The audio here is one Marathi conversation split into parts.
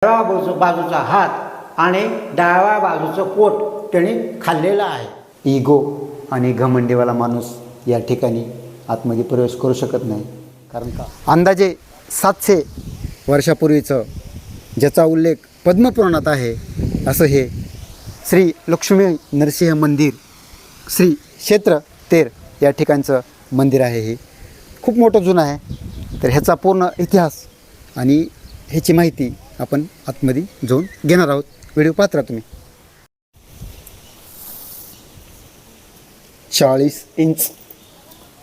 डाव्या बाजूचा हात आणि डाव्या बाजूचं पोट त्यांनी खाल्लेलं आहे। इगो आणि घमंडीवाला माणूस या ठिकाणी आतमध्ये प्रवेश करू शकत नाही। कारण का अंदाजे 700 वर्षापूर्वीचं ज्याचा उल्लेख पद्मपुराणात आहे असं हे श्री लक्ष्मी नरसिंह मंदिर श्री क्षेत्र तेर या ठिकाणचं मंदिर आहे। हे खूप मोठं जुनं आहे। तर ह्याचा पूर्ण इतिहास आणि ह्याची माहिती आपण आतमध्ये जाऊन घेणार आहोत। व्हिडिओ पाहत राहा तुम्ही। 40 इंच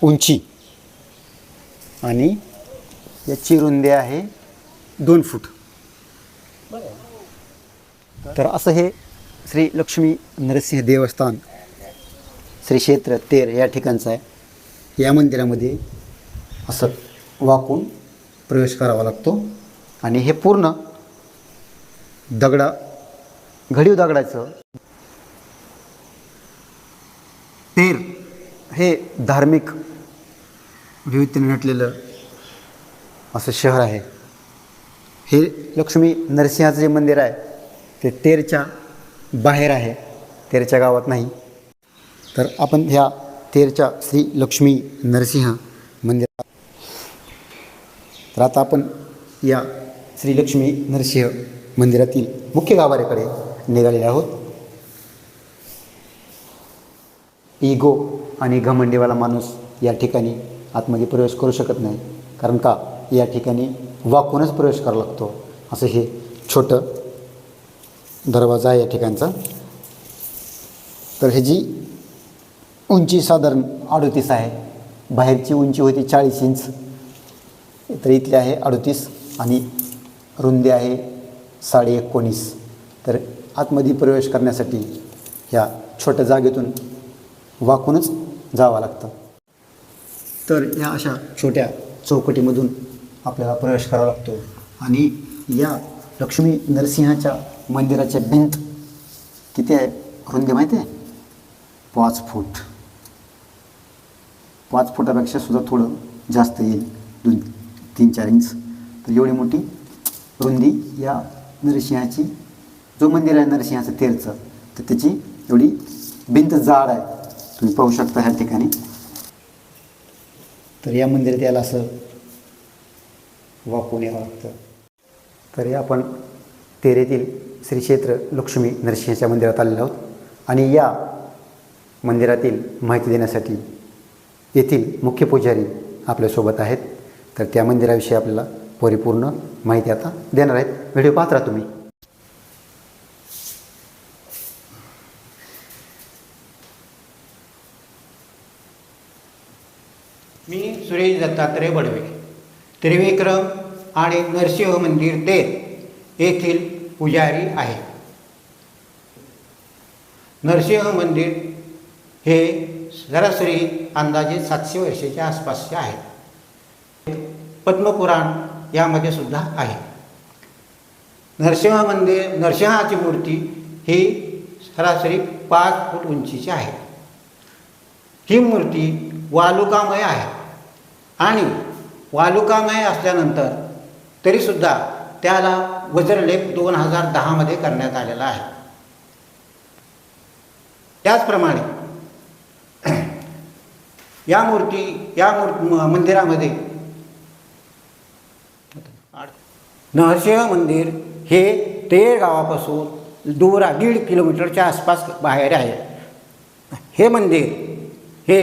उंची आणि याची रुंदी आहे 2 फूट। तर असं हे श्री लक्ष्मी नरसिंह देवस्थान श्री क्षेत्र तेर या ठिकाणचं आहे। या मंदिरामध्ये असं वाकून प्रवेश करावा लागतो आणि हे पूर्ण घडीव दगडाचं तेर हे धार्मिक विविधतेने नटलेलं असं शहर आहे। हे लक्ष्मी नरसिंहाचं जे मंदिर आहे ते तेरच्या बाहेर आहे, तेरच्या गावात नाही। तर आपण ह्या तेरच्या श्री लक्ष्मी नरसिंह मंदिरात तर आता आपण या श्री लक्ष्मी नरसिंह मंदिरातील मुख्य गाभाऱ्याकडे निघालेले आहोत। इगो आणि घमंडीवाला माणूस या ठिकाणी आतमध्ये प्रवेश करू शकत नाही। कारण का या ठिकाणी वाकूनच प्रवेश करावा लागतो। असं हे छोटं दरवाजा आहे या ठिकाणचा। तर ह्याची उंची साधारण 38 आहे। बाहेरची उंची होती 40 इंच, तर इथली आहे 38 आणि रुंदी आहे 19.5। तर आतमध्ये प्रवेश करण्यासाठी ह्या छोट्या जागेतून वाकूनच जावं लागतं। तर या अशा छोट्या चौकटीमधून आपल्याला प्रवेश करावा लागतो आणि या लक्ष्मी नरसिंहाच्या मंदिराच्या भिंत किती आहे रुंदी माहिती आहे? 5 फूट। 5 फुटापेक्षा सुद्धा थोडं जास्त येईल, 2-3-4 इंच। तर एवढी मोठी रुंदी या नरसिंहाची, जो मंदिर आहे नरसिंहाचं तेरचं, तर त्याची एवढी भिंत जाड आहे, तुम्ही पाहू शकता ह्या ठिकाणी। तर या मंदिरात याला असं वाकून यावं लागतं। तर आपण तेरेतील श्री क्षेत्र लक्ष्मी नरसिंहाच्या मंदिरात आलेलो आहोत आणि या मंदिरातील माहिती देण्यासाठी येथील मुख्य पुजारी आपल्यासोबत आहेत। तर त्या मंदिराविषयी आपल्याला परिपूर्ण माहिती आता देणार आहेत। व्हिडिओ पाहत राहा तुम्ही। मी सुरेश दत्तात्रय बडवे, त्रिविक्रम आणि नरसिंह मंदिर तेर येथील पुजारी आहे। नरसिंह मंदिर हे सरासरी अंदाजे 700 वर्षाच्या आसपासचे आहे। पद्मपुराण यामध्ये सुद्धा आहे। नरसिंहाची मूर्ती ही सरासरी 5 फूट उंचीची आहे। ही मूर्ती वालुकामय आहे आणि वालुकामय असल्यानंतर तरीसुद्धा त्याला वज्रलेप 2010 मध्ये करण्यात आलेला आहे। त्याचप्रमाणे या मंदिरामध्ये नरसिंह मंदिर हे तेर गावापासून दूर 1.5 किलोमीटरच्या आसपास बाहेर आहे। हे मंदिर हे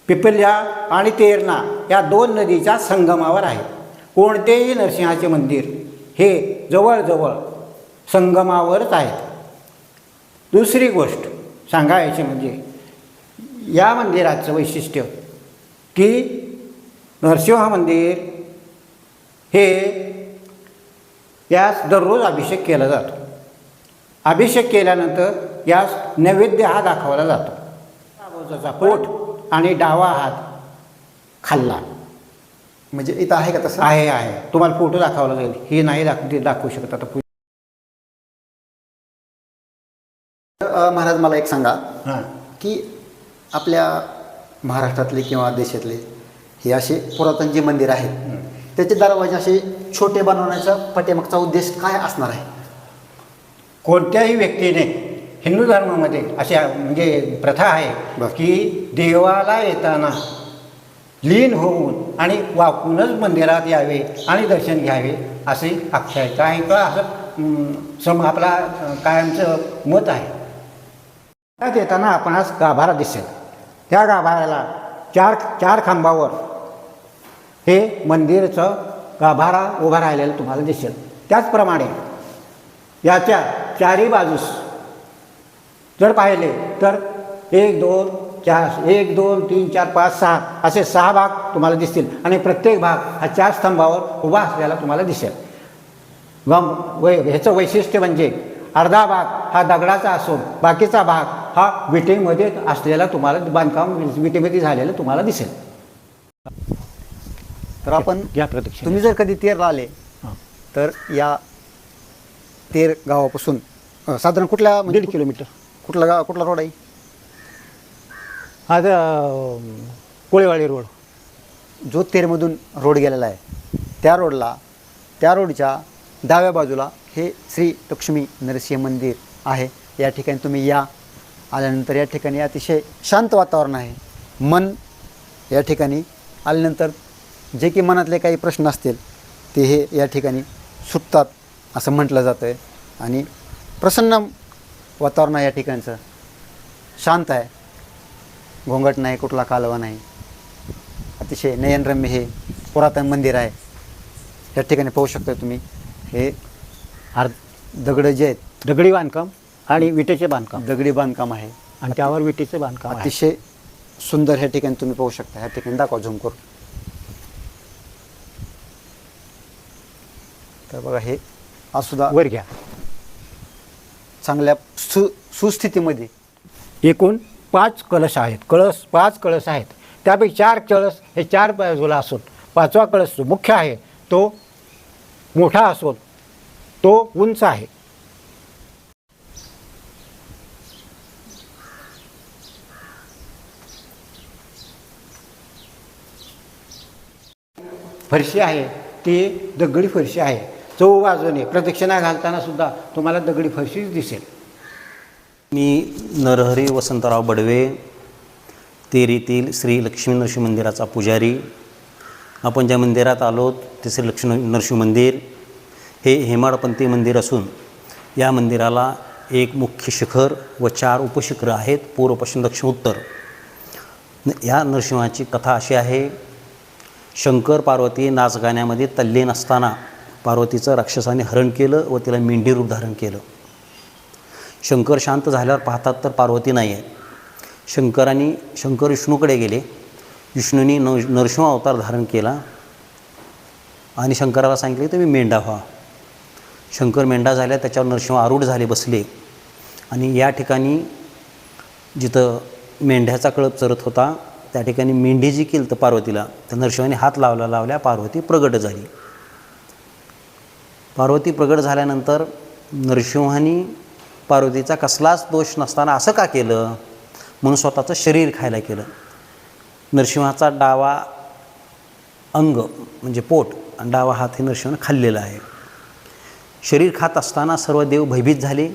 पिपलजा आणि तेरणा या 2 नदीच्या संगमावर आहे। कोणतेही नरसिंहाचे मंदिर हे जवळजवळ संगमावरच आहे। दुसरी गोष्ट सांगायची म्हणजे या मंदिराचं वैशिष्ट्य की नरसिंह मंदिर हे यास दररोज अभिषेक केला जातो। अभिषेक केल्यानंतर यास नैवेद्य हा दाखवला जातो। बाजूचा पोट आणि डावा हात खाल्ला म्हणजे इथं आहे का तसं? आहे। तुम्हाला फोटो दाखवला जाईल, हे नाही दाखवू शकत आता। महाराज मला एक सांगा हां, की आपल्या महाराष्ट्रातले किंवा देशातले हे असे पुरातन जे मंदिर आहेत त्याचे दरवाजे असे छोटे बनवण्याचा पाठीमागचा उद्देश काय असणार आहे? कोणत्याही व्यक्तीने हिंदू धर्मामध्ये अशा म्हणजे प्रथा आहे बरं. की देवाला येताना लीन होऊन आणि वाकूनच मंदिरात यावे आणि दर्शन घ्यावे अशी आख्यायिका आहे किंवा असं आपला कायमचं मत आहे. त्यात येताना आपणास गाभारा दिसेल. त्या गाभाऱ्याला चार खांबावर हे मंदिरचं गाभारा उभा राहिलेलं तुम्हाला दिसेल. त्याचप्रमाणे याच्या चारी बाजूस जर पाहिले तर 1 2 4 1 2 3 4 5 6 असे 6 भाग तुम्हाला दिसतील आणि प्रत्येक भाग हा 4 स्तंभावर उभा असलेला तुम्हाला दिसेल. ह्याचं वैशिष्ट्य म्हणजे अर्धा भाग हा दगडाचा असून बाकीचा भाग हा विटेमध्ये असलेला तुम्हाला बांधकाम विटेमध्ये झालेलं तुम्हाला दिसेल. तर आपण या प्रदक्षिणा तुम्ही जर कधी तेरला आले तर या तेर गावापासून साधारण कुठल्या 1.5 किलोमीटर कुठला रोड आहे? हा कोळेवाडी रोड. जो तेरमधून रोड गेलेला आहे त्या रोडच्या डाव्या बाजूला हे श्री लक्ष्मी नरसिंह मंदिर आहे. या ठिकाणी तुम्ही आल्यानंतर या ठिकाणी अतिशय शांत वातावरण आहे. मन या ठिकाणी आल्यानंतर जे की मनातले काही प्रश्न असतील ते हे या ठिकाणी सुटतात असं म्हटलं जातं आहे. आणि प्रसन्न वातावरण आहे या ठिकाणचं. शांत आहे, घोंगट नाही, कुठला कालवा नाही. अतिशय नयनरम्य हे पुरातन मंदिर आहे. या ठिकाणी पाहू शकता तुम्ही हे दगडं जे आहेत दगडी बांधकाम आणि विटेचे बांधकाम, दगडी बांधकाम आहे आणि त्यावर विटेचे बांधकाम आहे. अतिशय सुंदर ह्या ठिकाणी तुम्ही पाहू शकता. ह्या ठिकाणी दाखवा झूम करून. तर बघा हे सुद्धा वर घ्या. चांगल्या सुस्थितीमध्ये एकूण 5 कलश आहेत. 5 कळस आहेत. त्यापैकी 4 कळस हे 4 बाजूला असून 5वा कळस जो मुख्य आहे तो मोठा असून तो उंच आहे. फरशी आहे ती दगडी फरशी आहे. चौबाजूने प्रदक्षिणा घालताना सुद्धा तुम्हाला दगडी फरशीच दिसेल. मी नरहरी वसंतराव बडवे, तेर येथील श्री लक्ष्मी नरसिंह मंदिराचा पुजारी. आपण ज्या मंदिरात आलो ते श्री लक्ष्मी नरसिंह मंदिर हे हेमाडपंथी मंदिर असून या मंदिराला एक मुख्य शिखर व 4 उपशिखरं आहेत, पूर्व, पश्चिम, दक्षिण, उत्तर. या नरसिंहाची कथा अशी आहे. शंकर पार्वती नाचगाण्यामध्ये तल्लीन असताना पार्वतीचं राक्षसाने हरण केलं व तिला मेंढी रूप धारण केलं. शंकर शांत झाल्यावर पाहतात तर पार्वती नाही आहे. शंकर विष्णूकडे गेले. विष्णूंनी नरसिंह अवतार धारण केला आणि शंकराला सांगितले की तुम्ही मेंढा व्हा. शंकर मेंढा झाल्या, त्याच्यावर नरसिंह आरूढ झाले, बसले. आणि या ठिकाणी जिथं मेंढ्याचा कळप चरत होता त्या ठिकाणी मेंढी जी केली तर पार्वतीला, तर नरसिंहाने हात लावल्या पार्वती प्रगट झाली. पार्वती प्रगट झाल्यानंतर नरसिंहाने पार्वतीचा कसलाच दोष नसताना असं का केलं म्हणून स्वतःचं शरीर खायला केलं. नरसिंहाचा डावा अंग म्हणजे पोट आणि डावा हात हे नरसिंहाने खाल्लेला आहे. शरीर खात असताना सर्व देव भयभीत झाले.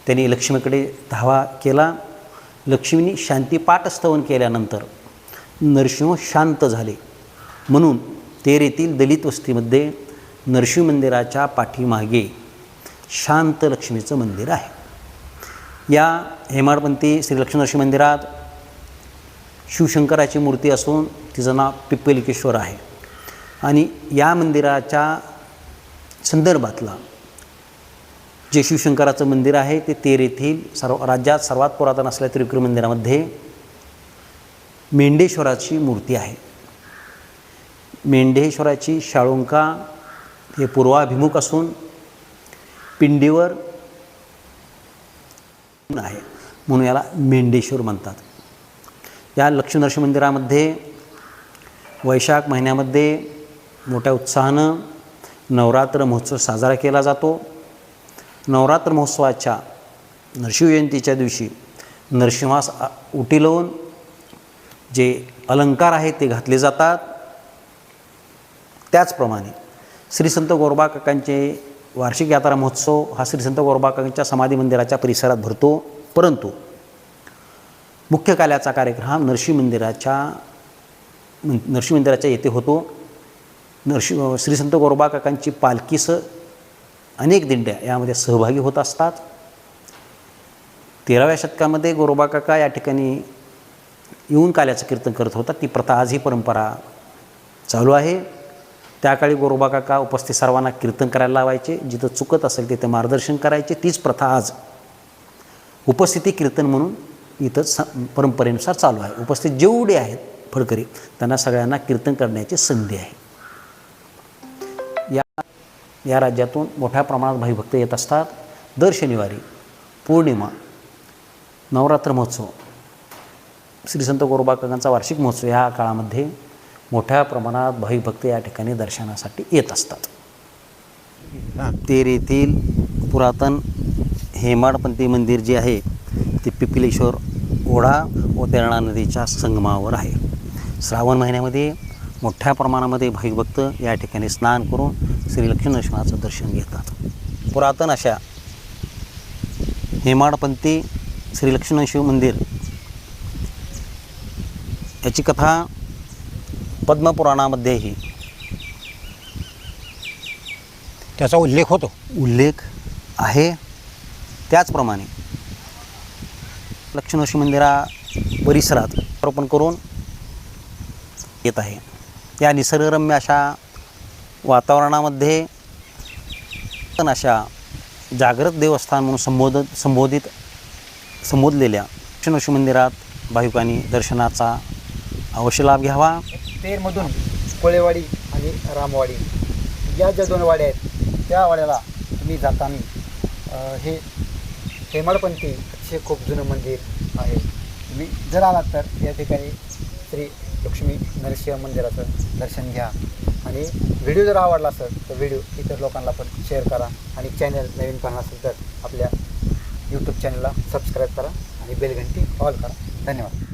त्यांनी लक्ष्मीकडे धावा केला. लक्ष्मीने शांतीपाठ स्तवन केल्यानंतर नरसिंह शांत झाले. म्हणून तेर येथील दलित वस्तीमध्ये नरसिंह मंदिराच्या पाठीमागे शांत लक्ष्मीचं मंदिर आहे. या हेमाडपंथी श्री लक्ष्मी नरसिंह मंदिरात शिवशंकराची मूर्ती असून तिचं नाव पिप्पलिकेश्वर आहे. आणि या मंदिराच्या संदर्भातला जे शिवशंकराचं मंदिर आहे ते तेर येथील राज्यात सर्वात पुरातन असलेल्या त्रिविक्रम मंदिरामध्ये मेंढेश्वराची मूर्ती आहे. मेंढेश्वराची शाळुंका हे पूर्वाभिमुख असून पिंडीवर आहे म्हणून याला मेंढेश्वर म्हणतात. या लक्ष्मी नरसिंह मंदिरामध्ये वैशाख महिन्यामध्ये मोठ्या उत्साहानं नवरात्र महोत्सव साजरा केला जातो. नवरात्र महोत्सवाच्या नरसिंह जयंतीच्या दिवशी नरसिंहास उटी लावून जे अलंकार आहेत ते घातले जातात. त्याचप्रमाणे श्री संत गोरोबा काकांचे वार्षिक यात्रा महोत्सव हा श्री संत गोरोबा काकांच्या समाधी मंदिराच्या परिसरात भरतो, परंतु मुख्य काल्याचा कार्यक्रम हा नरशी मंदिराच्या येथे होतो. श्री संत गोरोबा काकांची पालखीसह अनेक दिंड्या यामध्ये सहभागी होत असतात. 13व्या शतकामध्ये गोरोबा काका या ठिकाणी येऊन काल्याचं कीर्तन करत होता. ती प्रथा आज ही परंपरा चालू आहे. त्या काळी गोरोबा काका उपस्थित सर्वांना कीर्तन करायला लावायचे, जिथं चुकत असेल तिथं मार्गदर्शन करायचे. तीच प्रथा आज उपस्थिती कीर्तन म्हणून इथं परंपरेनुसार चालू आहे. उपस्थित जेवढे आहेत फडकरी त्यांना सगळ्यांना कीर्तन करण्याची संधी आहे. या राज्यातून मोठ्या प्रमाणात भाविभक्त येत असतात. दर शनिवारी पौर्णिमा, नवरात्र महोत्सव, श्री संत गोरोबा काकांचा वार्षिक महोत्सव या काळामध्ये मोठ्या प्रमाणात भाविभक्त या ठिकाणी दर्शनासाठी येत असतात. तेर येथील पुरातन हेमाडपंथी मंदिर जे आहे ते पिपिलेश्वर ओढा व तेरणा नदीच्या संगमावर आहे. श्रावण महिन्यामध्ये मोठ्या प्रमाणामध्ये भाविभक्त या ठिकाणी स्नान करून श्री लक्ष्मी नरसिंहाचं दर्शन घेतात. पुरातन अशा हेमाडपंथी श्री लक्ष्मी नरसिंह मंदिर याची कथा पद्मपुराणामध्येही त्याचा उल्लेख आहे. त्याचप्रमाणे लक्ष्मी नरसिंह मंदिरा परिसरात अर्पण करून येत आहे. या निसर्गरम्य अशा वातावरणामध्ये अशा जागृत देवस्थान म्हणून संबोधलेल्या लक्ष्मी नरसिंह मंदिरात भाविकांनी दर्शनाचा अवश्य लाभ घ्यावा. तेरमधून कोळेवाडी आणि रामवाडी या ज्या 2 वाड्या आहेत त्या वाड्याला तुम्ही जाताना हे हेमाडपंथी अतिशय खूप जुनं मंदिर आहे. तुम्ही जर आलात तर या ठिकाणी श्री लक्ष्मी नरसिंह मंदिराचं दर्शन घ्या. आणि व्हिडिओ जर आवडला असेल तर व्हिडिओ इतर लोकांना पण शेअर करा. आणि चॅनल नवीन पाहणार असेल तर आपल्या यूट्यूब चॅनलला सबस्क्राईब करा आणि बेल घंटी ऑल करा. धन्यवाद.